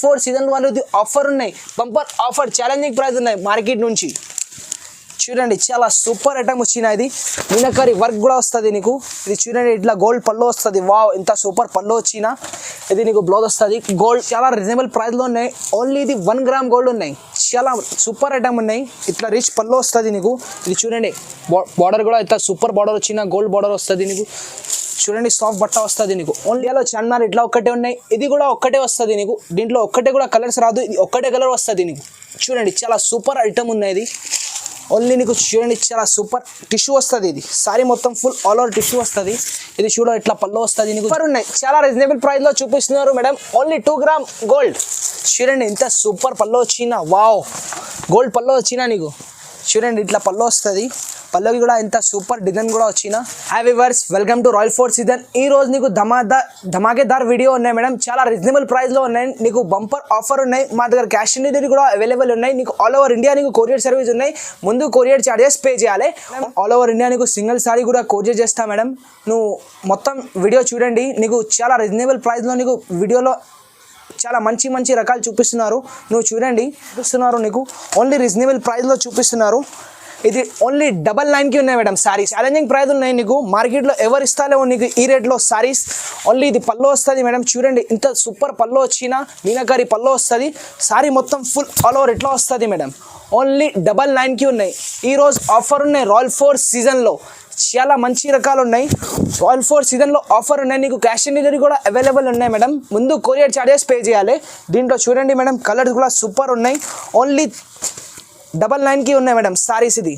4 season వాళ్ళది offer ఉన్నాయి, bumper offer, challenging price ఉన్నాయి మార్కెట్ నుంచి. చూడండి చాలా సూపర్ ఐటమ్ వచ్చిన ఇది మీనాకరి వర్క్ కూడా వస్తుంది నీకు. ఇది చూడండి ఇట్లా గోల్డ్ పళ్ళు వస్తుంది. వావ్ ఎంత సూపర్ పళ్ళు వచ్చినా. ఇది నీకు బ్లౌజ్ వస్తుంది గోల్డ్. చాలా రీజనబుల్ ప్రైస్లో ఉన్నాయి. ఓన్లీ ఇది 1 గ్రామ్ గోల్డ్ ఉన్నాయి. చాలా సూపర్ ఐటమ్ ఉన్నాయి. ఇట్లా రిచ్ పళ్ళు వస్తుంది నీకు. ఇది చూడండి బార్డర్ కూడా ఇట్లా సూపర్ బార్డర్ వచ్చిన గోల్డ్ బార్డర్ వస్తుంది నీకు. చూడండి సాఫ్ట్ బట్ట వస్తుంది నీకు. ఓన్లీ అలా చార్మినార్ ఇట్లా ఒక్కటే ఉన్నాయి. ఇది కూడా ఒక్కటే వస్తుంది నీకు. దీంట్లో ఒక్కటే కూడా కలర్స్ రాదు, ఇది ఒక్కటే కలర్ వస్తుంది నీకు. చూడండి చాలా సూపర్ ఐటమ్ ఉన్నాయి. ఇది ఓన్లీ నీకు చూడండి చాలా సూపర్ టిష్యూ వస్తుంది. ఇది సారీ మొత్తం ఫుల్ ఆల్ ఓవర్ టిష్యూ వస్తుంది. ఇది చూడ ఇట్లా పళ్ళు వస్తుంది నీకు. సూపర్ ఉన్నాయి, చాలా రీజనబుల్ ప్రైస్లో చూపిస్తున్నారు మేడం. Only 2 gram gold. చూడండి ఇంత సూపర్ పళ్ళు వచ్చినా. వావ్ గోల్డ్ పళ్ళు వచ్చినా నీకు. చూడండి ఇట్లా పళ్ళు వస్తుంది. పళ్ళకి కూడా ఎంత సూపర్ డిజైన్ కూడా వచ్చిన. Hi viewers, welcome to royal fort season. ఈ రోజు నీకు ధమాకేదార్ వీడియో ఉన్నాయి మేడం. చాలా రీజనబుల్ ప్రైస్లో ఉన్నాయి. నీకు బంపర్ ఆఫర్ ఉన్నాయి. మా దగ్గర క్యాష్ ఆన్ డెలివరీ కూడా అవైలబుల్ ఉన్నాయి. నీకు ఆల్ ఓవర్ ఇండియా నీకు కొరియర్ సర్వీస్ ఉన్నాయి. ముందు కొరియర్ చార్జెస్ పే చేయాలి. ఆల్ ఓవర్ ఇండియా నీకు సింగిల్ సారీ కూడా కొరియర్ చేస్తా మేడం. నువ్వు మొత్తం వీడియో చూడండి. నీకు చాలా రీజనబుల్ ప్రైస్లో నీకు వీడియోలో చాలా మంచి మంచి రకాలు చూపిస్తున్నారు. నువ్వు చూడండి చూపిస్తున్నారు నీకు. ఓన్లీ రీజనబుల్ ప్రైస్లో చూపిస్తున్నారు. ఇది ఓన్లీ 99కి ఉన్నాయి మేడం సారీస్. ఛాలెంజింగ్ ప్రైస్ ఉన్నాయి నీకు. మార్కెట్లో ఎవరు ఇస్తాలేమో నీకు ఈ రేట్లో సారీస్. ఓన్లీ ఇది పళ్ళు వస్తుంది మేడం. చూడండి ఇంత సూపర్ పళ్ళు వచ్చిన మీనాకరి పళ్ళు వస్తుంది. సారీ మొత్తం ఫుల్ ఆల్ ఓవర్ ఇట్లా వస్తుంది మేడం. ఓన్లీ 99కి ఉన్నాయి. ఈరోజు ఆఫర్ ఉన్నాయి రాయల్ ఫోర్ట్ సీజన్లో. చాలా మంచి రకాలు ఉన్నాయి. రాయల్ ఫోర్ట్ సీజన్లో ఆఫర్ ఉన్నాయి. నీకు క్యాష్ ఆన్ డెలివరీ కూడా అవైలబుల్ ఉన్నాయి మేడం. ముందు కొరియర్ చార్జెస్ పే చేయాలి. దీంట్లో చూడండి మేడం కలర్స్ కూడా సూపర్ ఉన్నాయి. ఓన్లీ 99కి ఉన్నాయి మేడం సారీస్. ఇది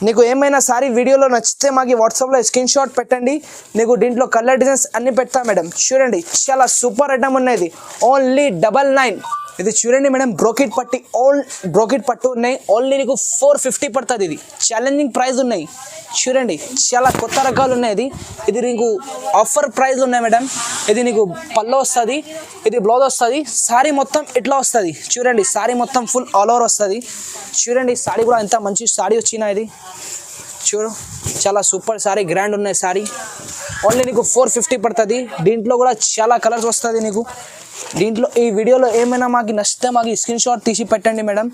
నీకు ఏమైనా సారీ వీడియోలో నచ్చితే మాకు వాట్సాప్లో స్క్రీన్ షాట్ పెట్టండి. నీకు దీంట్లో కలర్ డిజైన్స్ అన్ని పెడతా మేడం. చూడండి చాలా సూపర్ ఐటమ్ ఉన్నది. ఓన్లీ 99. ఇది చూడండి మేడం బ్రోకెట్ పట్టి బ్రోకెట్ పట్టు ఉన్నాయి. ఓన్లీ నీకు 450 పడుతుంది. ఇది ఛాలెంజింగ్ ప్రైస్ ఉన్నాయి. చూడండి చాలా కొత్త రకాలు ఉన్నాయి. ఇది నీకు ఆఫర్ ప్రైస్ ఉన్నాయి మేడం. ఇది నీకు పళ్ళు వస్తుంది, ఇది బ్లౌజ్ వస్తుంది. సారీ మొత్తం ఇట్లా వస్తుంది. చూడండి సారీ మొత్తం ఫుల్ ఆల్ ఓవర్ వస్తుంది. చూడండి సారీ కూడా ఎంత మంచి సారీ వచ్చినా. ఇది చూడు చాలా సూపర్ సారీ, గ్రాండ్ ఉన్నాయి సారీ. ఓన్లీ నీకు 450 పడుతుంది. దీంట్లో కూడా చాలా కలర్స్ వస్తుంది నీకు. దీంట్లో ఈ వీడియోలో ఏమైనా మాకు నచ్చితే మాకు స్క్రీన్ షాట్ తీసి పెట్టండి మేడం.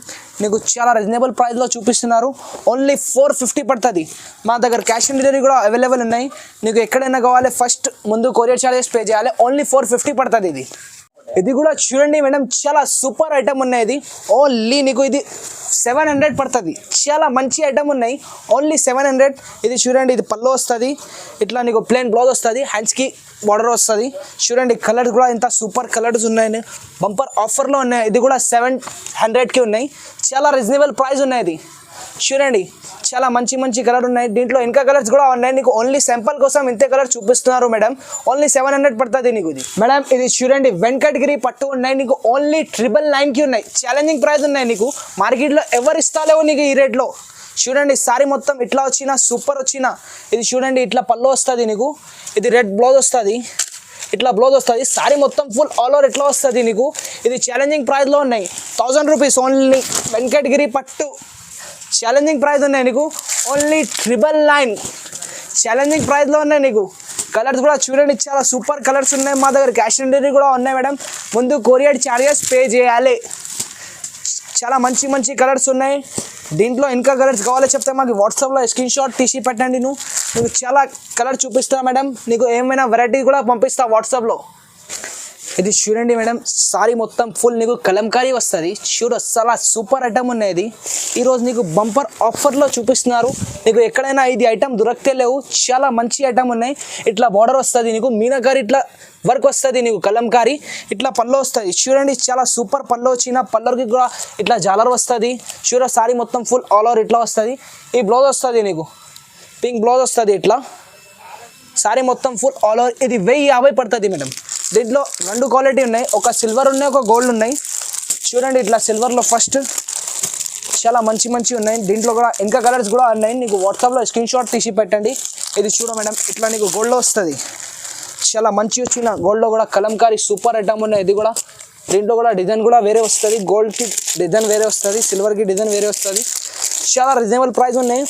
నీకు చాలా రీజనబుల్ ప్రైస్లో చూపిస్తున్నారు. ఓన్లీ 450 పడుతుంది. మా దగ్గర క్యాష్ ఆన్ డెలివరీ కూడా అవైలబుల్ ఉన్నాయి. నీకు ఎక్కడైనా కావాలి ఫస్ట్ ముందు కొరియర్ చార్జెస్ పే చేయాలి. ఓన్లీ 450 పడుతుంది. ఇది కూడా చూడండి మేడం చాలా సూపర్ ఐటమ్ ఉన్నాయి. ఇది ఓన్లీ నీకు ఇది 700 పడుతుంది. చాలా మంచి ఐటమ్ ఉన్నాయి. ఓన్లీ 700. ఇది చూడండి ఇది పళ్ళు వస్తుంది. ఇట్లా నీకు ప్లెయిన్ బ్లౌజ్ వస్తుంది. హ్యాండ్స్కి బార్డర్ వస్తుంది. చూడండి కలర్స్ కూడా ఇంత సూపర్ కలర్స్ ఉన్నాయి. బంపర్ ఆఫర్లో ఉన్నాయి. ఇది కూడా 700కి ఉన్నాయి. చాలా రీజనబుల్ ప్రైస్ ఉన్నాయి. ఇది చూడండి చాలా మంచి మంచి కలర్ ఉన్నాయి. దీంట్లో ఇంకా కలర్స్ కూడా ఉన్నాయి. నీకు ఓన్లీ శాంపుల్ కోసం ఇంతే కలర్ చూపిస్తున్నారు మేడం. ఓన్లీ 700 పడుతుంది నీకు. ఇది మేడం ఇది చూడండి వెంకటగిరి పట్టు ఉన్నాయి. నీకు ఓన్లీ 999కి ఉన్నాయి. ఛాలెంజింగ్ ప్రైస్ ఉన్నాయి. నీకు మార్కెట్లో ఎవరు ఇస్తాలేవో నీకు ఈ రేట్లో. చూడండి సారీ మొత్తం ఇట్లా వచ్చిన సూపర్ వచ్చిన. ఇది చూడండి ఇట్లా పళ్ళు వస్తుంది నీకు. ఇది రెడ్ బ్లౌజ్ వస్తుంది. ఇట్లా బ్లౌజ్ వస్తుంది. సారీ మొత్తం ఫుల్ ఆల్ ఓవర్ ఇట్లా వస్తుంది నీకు. ఇది ఛాలెంజింగ్ ప్రైస్లో ఉన్నాయి. 1000 రూపీస్ ఓన్లీ వెంకటగిరి పట్టు. ఛాలెంజింగ్ ప్రైస్ ఉన్నాయి నీకు. ఓన్లీ 999 ఛాలెంజింగ్ ప్రైస్లో ఉన్నాయి నీకు. కలర్స్ కూడా చూడండి చాలా సూపర్ కలర్స్ ఉన్నాయి. మా దగ్గర క్యాష్ ఆన్ డెలివరీ కూడా ఉన్నాయి మేడం. ముందు కొరియర్ చార్జెస్ పే చేయాలి. చాలా మంచి మంచి కలర్స్ ఉన్నాయి. దీంట్లో ఇంకా కలర్స్ కావాలో చెప్తే మాకు వాట్సాప్లో స్క్రీన్ షాట్ తీసి పెట్టండి. నీకు చాలా కలర్ చూపిస్తా మేడం. నీకు ఏమైనా వెరైటీ కూడా పంపిస్తా వాట్సాప్లో. ఇది చూడండి మేడం సారీ మొత్తం ఫుల్ నీకు కలంకారీ వస్తుంది. చూడు చాలా సూపర్ ఐటమ్ ఉన్నాయి. ఈరోజు నీకు బంపర్ ఆఫర్లో చూపిస్తున్నారు. నీకు ఎక్కడైనా ఇది ఐటమ్ దొరకతే లేవు. చాలా మంచి ఐటమ్ ఉన్నాయి. ఇట్లా బార్డర్ వస్తుంది నీకు. మీనాకారి ఇట్లా వర్క్ వస్తుంది నీకు. కలంకారీ ఇట్లా పళ్ళు వస్తుంది. చూడండి చాలా సూపర్ పళ్ళు వచ్చిన. పళ్ళకి కూడా ఇట్లా జాలర్ వస్తుంది. చూడ సారీ మొత్తం ఫుల్ ఆల్ ఓవర్ ఇట్లా వస్తుంది. ఈ బ్లౌజ్ వస్తుంది నీకు పింక్ బ్లౌజ్ వస్తుంది. ఇట్లా సారీ మొత్తం ఫుల్ ఆల్ ఓవర్. ఇది 1050 పడుతుంది మేడం. దీంట్లో 2 క్వాలిటీ ఉన్నాయి. ఒక సిల్వర్ ఉన్నాయి, ఒక గోల్డ్ ఉన్నాయి. చూడండి ఇట్లా సిల్వర్లో ఫస్ట్ చాలా మంచి మంచి ఉన్నాయి. దీంట్లో కూడా ఇంకా కలర్స్ కూడా ఉన్నాయి. నీకు వాట్సాప్లో స్క్రీన్ షాట్ తీసి పెట్టండి. ఇది చూడ మేడం ఇట్లా నీకు గోల్డ్లో వస్తుంది. చాలా మంచి వచ్చిన గోల్డ్లో కూడా కలంకారీ సూపర్ ఐటమ్ ఉన్నాయి. ఇది కూడా దీంట్లో కూడా డిజైన్ కూడా వేరే వస్తుంది. గోల్డ్కి డిజైన్ వేరే వస్తుంది, సిల్వర్కి డిజైన్ వేరే వస్తుంది. చాలా రీజనబుల్ ప్రైస్ ఉన్నాయి.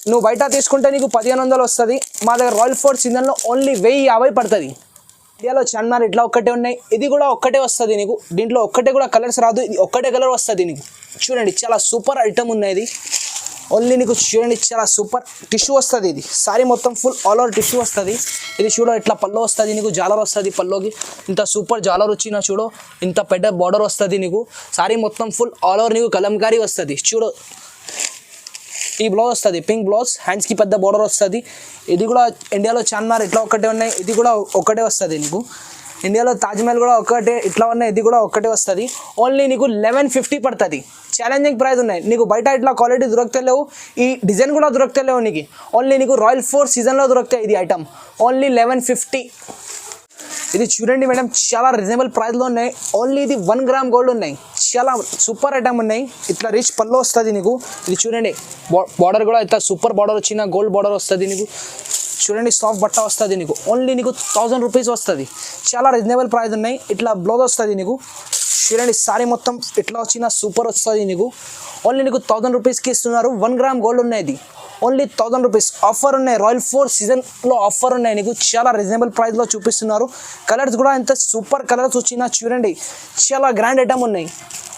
నువ్వు బయట తీసుకుంటే నీకు 1500 వస్తుంది. మా దగ్గర రాయల్ ఫోర్ట్ సీజన్లో ఓన్లీ 1050 పడుతుంది. ఇండియాలో చార్మినార్ ఇట్లా ఒక్కటే ఉన్నాయి, ఇది కూడా ఒక్కటే వస్తుంది నీకు. దీంట్లో ఒక్కటే కూడా కలర్స్ రాదు, ఇది ఒక్కటే కలర్ వస్తుంది నీకు. చూడండి చాలా సూపర్ ఐటమ్ ఉన్నాయి ఇది. ఓన్లీ నీకు చూడండి చాలా సూపర్ టిష్యూ వస్తుంది. ఇది సారీ మొత్తం ఫుల్ ఆల్ ఓవర్ టిష్యూ వస్తుంది. ఇది చూడ ఇట్లా పల్లో వస్తుంది నీకు, జాలర్ వస్తుంది పల్లోకి. ఇంత సూపర్ జాలర్ వచ్చిన చూడు, ఇంత పెద్ద బార్డర్ వస్తుంది నీకు. సారీ మొత్తం ఫుల్ ఆల్ ఓవర్ నీకు కలంకారీ వస్తుంది చూడు. ఈ బ్లౌజ్ వస్తుంది పింక్ బ్లౌజ్, హ్యాండ్స్కి పెద్ద బార్డర్ వస్తుంది. ఇది కూడా ఇండియాలో చార్మినార్ ఇట్లా ఒక్కటే ఉన్నాయి, ఇది కూడా ఒక్కటే వస్తుంది నీకు. ఇండియాలో తాజ్మహల్ కూడా ఒక్కటే ఇట్లా ఉన్నాయి, ఇది కూడా ఒక్కటే వస్తుంది. ఓన్లీ నీకు 1150 పడుతుంది. ఛాలెంజింగ్ ప్రైస్ ఉన్నాయి నీకు. బయట ఇట్లా క్వాలిటీ దొరుకుతలేవు, ఈ డిజైన్ కూడా దొరుకుతలేవు నీకు. ఓన్లీ నీకు రాయల్ ఫోర్ సీజన్లో దొరుకుతాయి ఇది ఐటమ్. ఓన్లీ 1150. ఇది చూడండి మేడం, చాలా రీజనబుల్ ప్రైస్లో ఉన్నాయి. ఓన్లీ ఇది 1 గ్రామ్ గోల్డ్ ఉన్నాయి. చాలా సూపర్ ఐటమ్ ఉన్నాయి. ఇట్లా రిచ్ పల్లో వస్తుంది నీకు. ఇది చూడండి బార్డర్ కూడా ఇట్లా సూపర్ బార్డర్ వచ్చిన గోల్డ్ బార్డర్ వస్తుంది నీకు. చూడండి సాఫ్ట్ బట్ట వస్తుంది నీకు. ఓన్లీ నీకు 1000 రూపీస్ వస్తుంది. చాలా రీజనబుల్ ప్రైస్ ఉన్నాయి. ఇట్లా బ్లౌజ్ వస్తుంది నీకు. చూడండి సారీ మొత్తం ఇట్లా వచ్చిన సూపర్ వస్తుంది నీకు. ఓన్లీ నీకు 1000 రూపీస్కి ఇస్తున్నారు. 1 గ్రామ్ గోల్డ్ ఉన్నాయి ఇది. ఓన్లీ 1000 రూపీస్ ఆఫర్ ఉన్నాయి. రాయల్ ఫోర్ సీజన్లో ఆఫర్ ఉన్నాయి నీకు. చాలా రీజనబుల్ ప్రైస్లో చూపిస్తున్నారు. కలర్స్ కూడా ఎంత సూపర్ కలర్స్ వచ్చినా చూడండి, చాలా గ్రాండ్ ఐటమ్ ఉన్నాయి.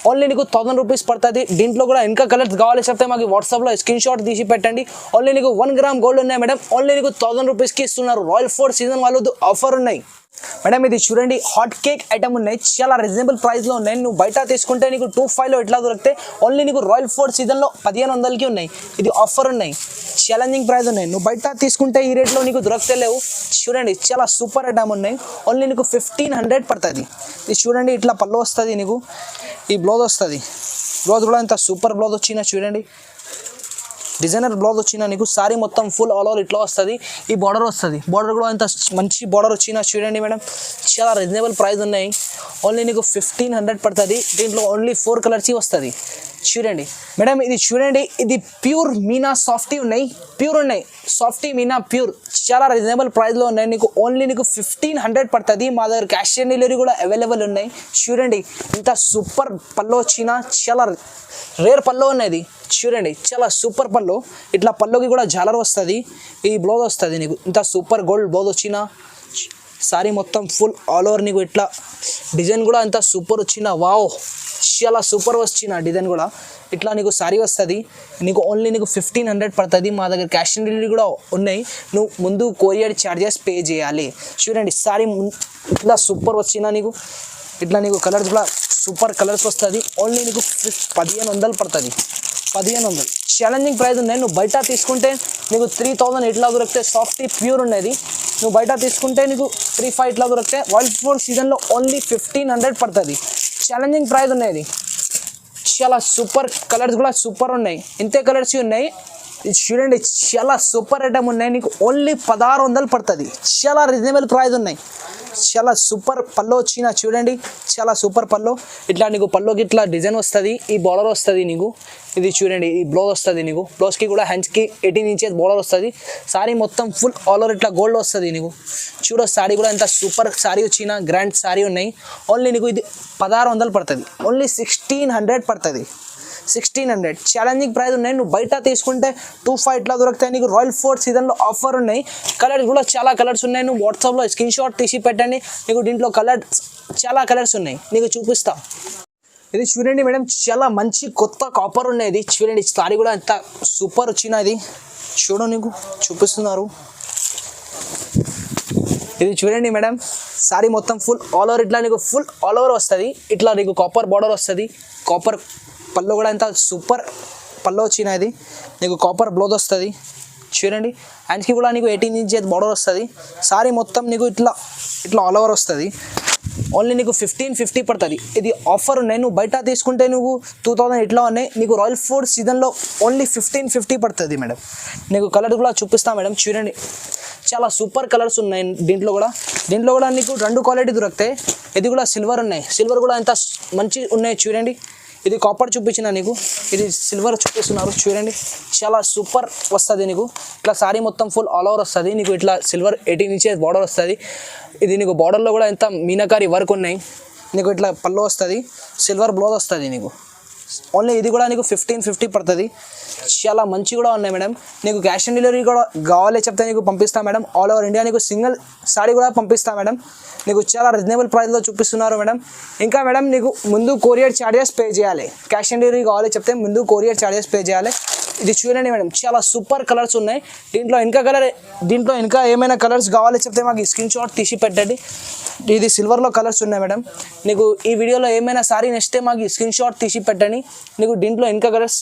ఓన్లీ నీకు 1000 రూపీస్ పడుతుంది. దీంట్లో కూడా ఇంకా కలర్స్ కావాలి చెప్తే మాకు వాట్సాప్లో స్క్రీన్ షాట్ తీసి పెట్టండి. ఓన్లీ నీకు 1 గ్రామ్ గోల్డ్ ఉన్నాయి మేడం. ఓన్లీ నీకు 1000 రూపీస్కి ఇస్తున్నారు. రాయల్ ఫోర్ సీజన్ వాళ్ళది ఆఫర్ ఉన్నాయి మేడం. ఇది చూడండి హాట్ కేక్ ఐటమ్ ఉన్నాయి. చాలా రీజనబుల్ ప్రైస్లో ఉన్నాయి. నువ్వు బయట తీసుకుంటే నీకు 2500 ఇట్లా దొరుకుతాయి. ఓన్లీ నీకు రాయల్ ఫోర్ సీజన్లో 1500కి ఉన్నాయి. ఇది ఆఫర్ ఉన్నాయి. ఛాలెంజింగ్ ప్రైస్ ఉన్నాయి. నువ్వు బయట తీసుకుంటే ఈ రేట్లో నీకు దొరకలేవు. చూడండి చాలా సూపర్ ఐటమ్ ఉన్నాయి. ఓన్లీ నీకు 1500 పడుతుంది. ఇది చూడండి ఇట్లా పళ్ళు వస్తుంది నీకు. ఈ బ్లౌజ్ వస్తుంది. బ్లౌజ్ కూడా ఇంత సూపర్ బ్లౌజ్ వచ్చినా చూడండి, డిజైనర్ బ్లౌజ్ వచ్చినా నీకు. సారీ మొత్తం ఫుల్ ఆల్ ఓవర్ ఇట్లా వస్తుంది. ఈ బార్డర్ వస్తుంది. బార్డర్ కూడా ఇంత మంచి బార్డర్ వచ్చినా చూడండి మేడం. చాలా రీజనబుల్ ప్రైస్ ఉన్నాయి. ఓన్లీ నీకు 1500 పడుతుంది. దీంట్లో ఓన్లీ 4 కలర్స్ వస్తుంది. చూడండి మేడం, ఇది చూడండి, ఇది ప్యూర్ మీనా సాఫ్టీ ఉన్నాయి. ప్యూర్ ఉన్నాయి సాఫ్టీ మీనా ప్యూర్. చాలా రీజనబుల్ ప్రైస్లో ఉన్నాయి నీకు. ఓన్లీ నీకు 1500 పడుతుంది. మా దగ్గర క్యాష్ ఆన్ డెలివరీ కూడా అవైలబుల్ ఉన్నాయి. చూడండి ఇంత సూపర్ పళ్ళు వచ్చిన చాలా రేర్ పళ్ళు ఉన్నది. చూడండి చాలా సూపర్ పళ్ళు. ఇట్లా పళ్ళుకి కూడా జాలర్ వస్తుంది. ఈ బ్లౌజ్ వస్తుంది నీకు. ఇంత సూపర్ గోల్డ్ బ్లౌజ్ వచ్చిన సారీ మొత్తం ఫుల్ ఆల్ ఓవర్ నీకు. ఇట్లా డిజైన్ కూడా ఇంత సూపర్ వచ్చిన. వావ్, చాలా సూపర్ వచ్చిన డిజైన్ కూడా. ఇట్లా నీకు సారీ వస్తుంది నీకు. ఓన్లీ నీకు 1500 పడుతుంది. మా దగ్గర క్యాష్ ఆన్ డెలివరీ కూడా ఉన్నాయి. నువ్వు ముందు కొరియర్ ఛార్జెస్ పే చేయాలి. చూడండి సారీ ఇట్లా సూపర్ వచ్చిన నీకు. ఇట్లా నీకు కలర్స్ కూడా సూపర్ కలర్స్ వస్తుంది. ఓన్లీ నీకు 1500 పడుతుంది. 1500 ఛాలెంజింగ్ ప్రైస్ ఉన్నాయి. నువ్వు బయట తీసుకుంటే నీకు 3000 ఇట్లా దొరికితే. సాఫ్టీ ప్యూర్ ఉన్నది. నువ్వు బయట తీసుకుంటే నీకు 3500 ఇట్లా దొరికితే. వరల్డ్ ఫోర్ సీజన్లో ఓన్లీ 1500 పడుతుంది. ఛాలెంజింగ్ ప్రైస్ ఉన్నది. చాలా సూపర్ కలర్స్ కూడా సూపర్ ఉన్నాయి. ఇంతే కలర్స్ ఉన్నాయి. చూడండి చాలా సూపర్ ఐటమ్ ఉన్నాయి నీకు. ఓన్లీ 1600 పడుతుంది. చాలా రీజనబుల్ ప్రైస్ ఉన్నాయి. చాలా సూపర్ పళ్ళు వచ్చిన చూడండి, చాలా సూపర్ పళ్ళు. ఇట్లా నీకు పళ్ళుకి ఇట్లా డిజైన్ వస్తుంది. ఈ బార్డర్ వస్తుంది నీకు. ఇది చూడండి ఈ బ్లౌజ్ వస్తుంది నీకు. బ్లౌజ్కి కూడా హ్యాండ్స్కి 18 ఇంచెస్ బార్డర్ వస్తుంది. సారీ మొత్తం ఫుల్ ఆల్ ఓవర్ ఇట్లా గోల్డ్ వస్తుంది నీకు. చూడ సారీ కూడా ఎంత సూపర్ సారీ వచ్చిన గ్రాండ్ సారీ ఉన్నాయి. ఓన్లీ నీకు ఇది 1600 పడుతుంది. ఓన్లీ 1600 పడుతుంది. 1600 ఛాలెంజింగ్ ప్రైస్ ఉన్నాయి. నువ్వు బయట తీసుకుంటే 2500 ఇట్లా దొరుకుతాయి నీకు. రాయల్ ఫోర్ సీజన్లో ఆఫర్ ఉన్నాయి. కలర్స్ కూడా చాలా కలర్స్ ఉన్నాయి. నువ్వు వాట్సాప్లో స్క్రీన్ షాట్ తీసి పెట్టండి. నీకు దీంట్లో కలర్స్ చాలా కలర్స్ ఉన్నాయి, నీకు చూపిస్తా. ఇది చూడండి మేడం, చాలా మంచి కొత్త కాపర్ ఉన్నాయి. ఇది చూడండి సారీ కూడా ఎంత సూపర్ వచ్చిన. ఇది చూడు నీకు చూపిస్తున్నారు. ఇది చూడండి మేడం, సారీ మొత్తం ఫుల్ ఆల్ ఓవర్ ఇట్లా నీకు ఫుల్ ఆల్ ఓవర్ వస్తుంది. ఇట్లా నీకు కాపర్ బార్డర్ వస్తుంది. కాపర్ పళ్ళు కూడా ఎంత సూపర్ పళ్ళు వచ్చిన. ఇది నీకు కాపర్ బ్లౌజ్ వస్తుంది. చూడండి హ్యాండ్స్కి కూడా నీకు 18 ఇంచెస్ బార్డర్ వస్తుంది. సారీ మొత్తం నీకు ఇట్లా ఇట్లా ఆల్ ఓవర్ వస్తుంది. ఓన్లీ నీకు 1550 పడుతుంది. ఇది ఆఫర్ ఉన్నాయి. నువ్వు బయట తీసుకుంటే నువ్వు 2000 ఇట్లా ఉన్నాయి. నీకు రాయల్ ఫోర్ సీజన్లో ఓన్లీ 1550 పడుతుంది మేడం. నీకు కలర్ కూడా చూపిస్తా మేడం. చూడండి చాలా సూపర్ కలర్స్ ఉన్నాయి దీంట్లో కూడా. దీంట్లో కూడా నీకు 2 క్వాలిటీ దొరుకుతాయి. ఇది కూడా సిల్వర్ ఉన్నాయి. సిల్వర్ కూడా ఎంత మంచి ఉన్నాయి చూడండి. ఇది కాపర్ చూపించిన నీకు, ఇది సిల్వర్ చూపిస్తున్నారు. చూడండి చాలా సూపర్ వస్తుంది నీకు. ఇట్లా సారీ మొత్తం ఫుల్ ఆల్ ఓవర్ వస్తుంది నీకు. ఇట్లా సిల్వర్ 18 ఇంచెస్ బార్డర్ వస్తుంది. ఇది నీకు బార్డర్లో కూడా ఎంత మీనాకారి వర్క్ ఉన్నాయి నీకు. ఇట్లా పళ్ళు వస్తుంది. సిల్వర్ బ్లౌజ్ వస్తుంది నీకు. ఓన్లీ ఇది కూడా నీకు 1550 పడుతుంది. చాలా మంచి కూడా ఉన్నాయి మేడం. నీకు క్యాష్ ఆన్ డెలివరీ కూడా కావాలి చెప్తే నీకు పంపిస్తాను మేడం. ఆల్ ఓవర్ ఇండియా నీకు సింగిల్ సారీ కూడా పంపిస్తాను మేడం. నీకు చాలా రీజనబుల్ ప్రైస్లో చూపిస్తున్నారు మేడం. ఇంకా మేడం నీకు ముందు కొరియర్ ఛార్జెస్ పే చేయాలి. క్యాష్ ఆన్ డెలివరీ కావాలి చెప్తే ముందు కొరియర్ ఛార్జెస్ పే చేయాలి. ఇది చూడండి మేడం, చాలా సూపర్ కలర్స్ ఉన్నాయి. దీంట్లో ఇంకా ఏమైనా కలర్స్ కావాలి చెప్తే మాకు స్క్రీన్ షాట్ తీసి పెట్టండి. ఇది సిల్వర్లో కలర్స్ ఉన్నాయి మేడం. నీకు ఈ వీడియోలో ఏమైనా సారీ నచ్చితే మాకు స్క్రీన్ షాట్ తీసి పెట్టండి. నీకు దీంట్లో ఇంకా కలర్స్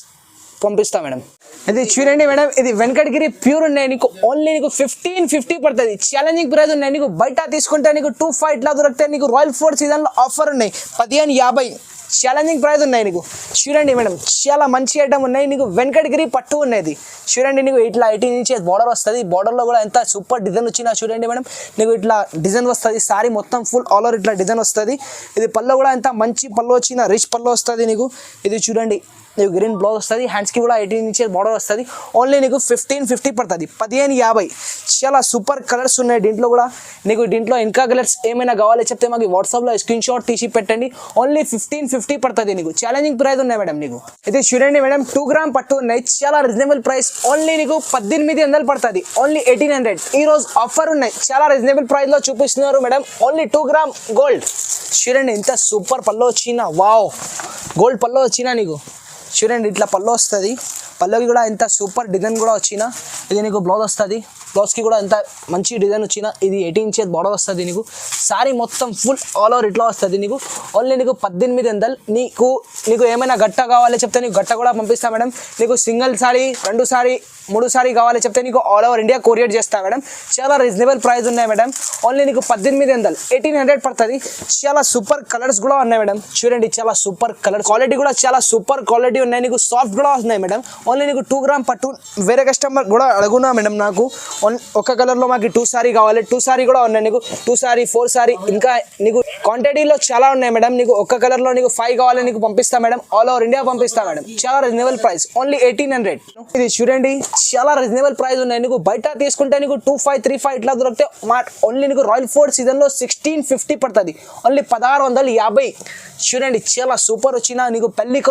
పంపిస్తా మేడం. ఇది చూడండి మేడం, ఇది వెంకటగిరి ప్యూర్ ఉన్నాయి. నీకు ఓన్లీ నీకు 1550 పడుతుంది. ఛాలెంజింగ్ ప్రైస్ ఉన్నాయి. నీకు బయట తీసుకుంటే నీకు 25 ఇట్లా దొరుకుతాయి. నీకు రాయల్ ఫోర్ట్ సీజన్లో ఆఫర్ ఉన్నాయి 1550 ఛాలెంజింగ్ ప్రైస్ ఉన్నాయి. నీకు చూడండి మేడం, చాలా మంచి ఐటమ్ ఉన్నాయి. నీకు వెంకటగిరి పట్టు ఉన్నది. చూడండి నీకు ఇట్లా 18 ఇంచెస్ బార్డర్ వస్తుంది. బార్డర్లో కూడా ఎంత సూపర్ డిజైన్ వచ్చినా చూడండి మేడం. నీకు ఇట్లా డిజైన్ వస్తుంది. సారీ మొత్తం ఫుల్ ఆల్ ఓవర్ ఇట్లా డిజైన్ వస్తుంది. ఇది పళ్ళు కూడా ఎంత మంచి పళ్ళు వచ్చిన రిచ్ పళ్ళు వస్తుంది. నీకు ఇది చూడండి, నీకు గ్రీన్ బ్లౌజ్ వస్తుంది. హ్యాండ్స్కి కూడా 18 ఇంచెస్ బార్డర్ వస్తుంది. ఓన్లీ నీకు 1550 పడుతుంది. 1550 చాలా సూపర్ కలర్స్ ఉన్నాయి. దీంట్లో ఇంకా కలర్స్ ఏమైనా కావాలి చెప్తే మాకు వాట్సాప్లో స్క్రీన్ షాట్ తీసి పెట్టండి. ఓన్లీ 1550 పడుతుంది. నీకు ఛాలెంజింగ్ ప్రైస్ ఉన్నాయి మేడం. నీకు ఇది చూడండి మేడం, 2 గ్రామ్ పట్టు ఉన్నాయి. చాలా రీజనబుల్ ప్రైస్. ఓన్లీ నీకు 1800 పడుతుంది. ఓన్లీ 1800. ఈ రోజు ఆఫర్ ఉన్నాయి. చాలా రీజనబుల్ ప్రైస్లో చూపిస్తున్నారు మేడం. Only 2 gram gold. చూడండి ఎంత సూపర్ పళ్ళు వచ్చినా, వావ్ గోల్డ్ పళ్ళు వచ్చినా. నీకు చూడండి ఇట్లా పళ్ళు వస్తుంది. పళ్ళుకి కూడా ఎంత సూపర్ డిజైన్ కూడా వచ్చినా. ఇది నీకు బ్లౌజ్ వస్తుంది. బ్లౌజ్కి కూడా ఎంత మంచి డిజైన్ వచ్చినా. ఇది 18 ఇంచెస్ బార్డర్ వస్తుంది. నీకు సారీ మొత్తం ఫుల్ ఆల్ ఓవర్ ఇట్లా వస్తుంది. నీకు ఓన్లీ నీకు 1800. నీకు ఏమైనా గట్ట కావాలి చెప్తే నీకు గట్ట కూడా పంపిస్తా మేడం. నీకు సింగిల్ సారీ, 2 సారీ, 3 సారీ కావాలి చెప్తే నీకు ఆల్ ఓవర్ ఇండియా కొరియర్ చేస్తా మేడం. చాలా రీజనబుల్ ప్రైస్ ఉన్నాయి మేడం. ఓన్లీ నీకు 1800, 1800 పడుతుంది. చాలా సూపర్ కలర్స్ కూడా ఉన్నాయి మేడం. చూడండి చాలా సూపర్ కలర్, క్వాలిటీ కూడా చాలా సూపర్ క్వాలిటీ ఉన్నాయి. నీకు సాఫ్ట్ కూడా ఉన్నాయి మేడం. ఓన్లీ నీకు 2 గ్రామ్ పట్టు. వేరే కస్టమర్ కూడా అడుగున్నా మేడం, నాకు ఒక కలర్లో మాకు 2 సారీ కావాలి. 2 సారీ కూడా ఉన్నాయి. నీకు 2 సారీ, 4 సారీ, ఇంకా నీకు క్వాంటిటీలో చాలా ఉన్నాయి మేడం. నీకు ఒక్క కలర్లో నీకు 5 కావాలి నీకు పంపిస్తా మేడం. ఆల్ ఓవర్ ఇండియా పంపిస్తా మేడం. చాలా రీజనబుల్ ప్రైస్. ఓన్లీ 1800. ఇది చూడండి చాలా రీజనబుల్ ప్రైస్ ఉన్నాయి. నీకు బయట తీసుకుంటే నీకు 25, 35 ఇట్లా దొరికితే ఓన్లీ నీకు రాయల్ ఫోర్ట్ సీజన్లో 1650 పడుతుంది. ఓన్లీ 1650. చూడండి చాలా సూపర్ వచ్చిన. నీకు పెళ్లి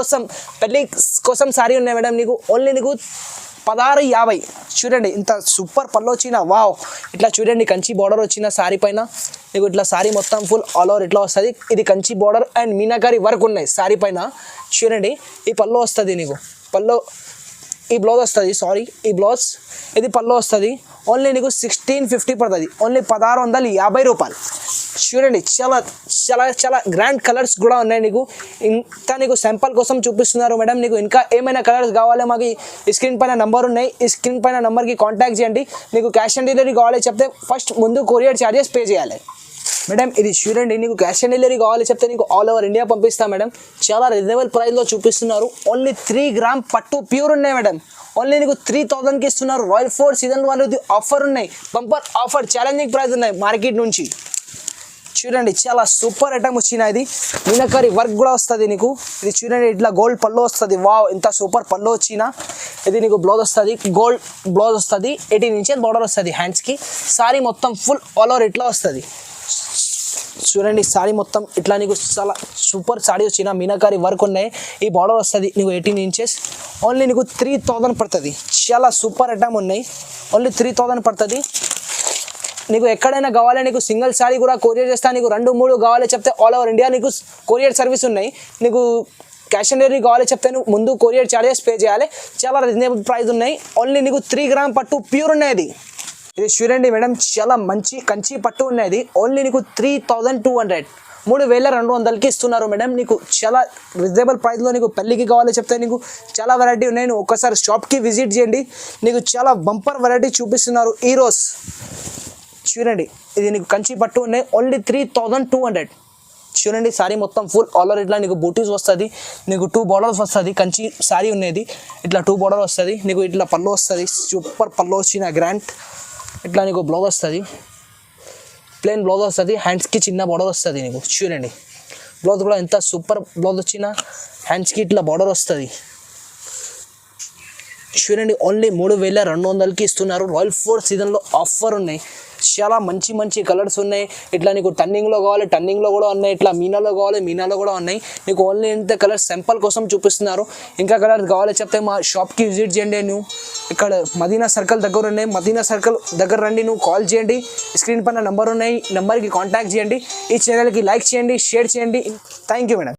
కోసం సారీ ఉన్నాయి మేడం. నీకు ఓన్లీ నీకు 1650. చూడండి ఇంత సూపర్ పళ్ళు వచ్చిన, వావ్ ఇట్లా చూడండి కంచి బార్డర్ వచ్చిన సారీ పైన. నీకు ఇట్లా సారీ మొత్తం ఫుల్ ఆల్ ఓవర్ ఇట్లా వస్తుంది. ఇది Kanchi border and meenakari work ఉన్నాయి సారీ పైన. చూడండి ఈ పళ్ళు వస్తుంది. నీకు పళ్ళు ఈ బ్లౌజ్ వస్తుంది. సారీ ఈ బ్లౌజ్, ఇది పళ్ళు వస్తుంది. ఓన్లీ నీకు 1650 పడుతుంది. ఓన్లీ 1650 రూపాయలు. చూడండి చాలా చాలా చాలా గ్రాండ్ కలర్స్ కూడా ఉన్నాయి. నీకు శాంపుల్ కోసం చూపిస్తున్నారు మేడం. నీకు ఇంకా ఏమైనా కలర్స్ కావాలి మాకు ఈ స్క్రీన్ పైన నంబర్ ఉన్నాయి. ఈ స్క్రీన్ పైన నంబర్కి కాంటాక్ట్ చేయండి. నీకు క్యాష్ ఆన్ డెలివరీ కావాలి చెప్తే ఫస్ట్ ముందు కొరియర్ ఛార్జెస్ పే చేయాలి మేడం. ఇది చూడండి నీకు క్యాష్ ఆన్ డెలివరీ కావాలి చెప్తే నీకు ఆల్ ఓవర్ ఇండియా పంపిస్తాం మేడం. చాలా రీజనబుల్ ప్రైస్లో చూపిస్తున్నారు. ఓన్లీ 3 గ్రామ్ పట్టు ప్యూర్ ఉన్నాయి మేడం. ఓన్లీ నీకు 3000కి ఇస్తున్నారు. రాయల్ ఫోర్ట్ సీజన్ వాళ్ళది ఆఫర్ ఉన్నాయి. బంపర్ ఆఫర్, ఛాలెంజింగ్ ప్రైస్ ఉన్నాయి మార్కెట్ నుంచి. చూడండి చాలా సూపర్ ఐటమ్ వచ్చిన. ఇది మీనాకారి వర్క్ కూడా వస్తుంది. నీకు ఇది చూడండి ఇట్లా గోల్డ్ పళ్ళు వస్తుంది. వావ్ ఎంత సూపర్ పళ్ళు వచ్చిన. ఇది నీకు బ్లౌజ్ వస్తుంది. గోల్డ్ బ్లౌజ్ వస్తుంది. 18 ఇంచెస్ బార్డర్ వస్తుంది హ్యాండ్స్కి. సారీ మొత్తం ఫుల్ ఆల్ ఓవర్ ఇట్లా వస్తుంది. చూడండి సారీ మొత్తం ఇట్లా నీకు చాలా సూపర్ సారీ వచ్చిన. మీనాకారి వర్క్ ఉన్నాయి. ఈ బార్డర్ వస్తుంది నీకు 18 ఇంచెస్. ఓన్లీ నీకు 3000 పడుతుంది. చాలా సూపర్ ఐటమ్ ఉన్నాయి. ఓన్లీ 3000 పడుతుంది. నీకు ఎక్కడైనా కావాలి నీకు సింగిల్ సారీ కూడా కొరియర్ చేస్తా. నీకు 2, 3 కావాలి చెప్తే ఆల్ ఓవర్ ఇండియా నీకు కొరియర్ సర్వీస్ ఉన్నాయి. నీకు క్యాష్ ఆన్ డెలివరీ కావాలి చెప్తే నువ్వు ముందు కొరియర్ ఛార్జెస్ పే చేయాలి. చాలా రీజనబుల్ ప్రైస్ ఉన్నాయి. ఓన్లీ నీకు 3 గ్రామ్ పట్టు ప్యూర్ ఉన్నాయి. ఇది చూడండి మేడం చాలా మంచి కంచి పట్టు ఉన్నది. ఓన్లీ నీకు 3200, 3200కి ఇస్తున్నారు మేడం. నీకు చాలా రీజనబుల్ ప్రైస్లో నీకు పెళ్ళికి కావాలి చెప్తే నీకు చాలా వెరైటీ ఉన్నాయి. నువ్వు ఒక్కసారి షాప్కి విజిట్ చేయండి. నీకు చాలా బంపర్ వెరైటీ చూపిస్తున్నారు ఈరోజు. చూడండి ఇది నీకు కంచి పట్టు ఉన్నాయి. ఓన్లీ 3200. చూడండి సారీ మొత్తం ఫుల్ ఆల్ ఓవర్ ఇట్లా నీకు బూటీస్ వస్తుంది. నీకు 2 బార్డర్స్ వస్తుంది. కంచి సారీ ఉన్నది. ఇట్లా 2 బార్డర్ వస్తుంది. నీకు ఇట్లా పళ్ళు వస్తుంది. సూపర్ పళ్ళు వచ్చిన గ్రాండ్. ఇట్లా నీకు బ్లౌజ్ వస్తుంది. ప్లెయిన్ బ్లౌజ్ వస్తుంది. హ్యాండ్స్కి చిన్న బార్డర్ వస్తుంది. నీకు చూడండి బ్లౌజ్ కూడా ఎంత సూపర్ బ్లౌజ్ వచ్చిన. హ్యాండ్స్కి ఇట్లా బార్డర్ వస్తుంది. చూడండి ఓన్లీ 3200కి ఇస్తున్నారు. రాయల్ ఫోర్ట్ సీజన్లో ఆఫర్ ఉన్నాయి. చాలా మంచి మంచి కలర్స్ ఉన్నాయి. ఇట్లా నీకు టర్నింగ్లో కావాలి, టర్నింగ్లో కూడా ఉన్నాయి. ఇట్లా మీనాలో కావాలి, మీనాలో కూడా ఉన్నాయి. నీకు ఓన్లీ ఇంత కలర్ సింపుల్ కోసం చూపిస్తున్నారు. ఇంకా కలర్ కావాలి చెప్తే మా షాప్కి విజిట్ చేయండి. నువ్వు ఇక్కడ మదీనా సర్కిల్ దగ్గర ఉన్నాయి. మదీనా సర్కిల్ దగ్గర రండి, నువ్వు కాల్ చేయండి. స్క్రీన్ పైన నెంబర్ ఉన్నాయి, నెంబర్కి కాంటాక్ట్ చేయండి. ఈ ఛానల్కి లైక్ చేయండి, షేర్ చేయండి. Thank you madam.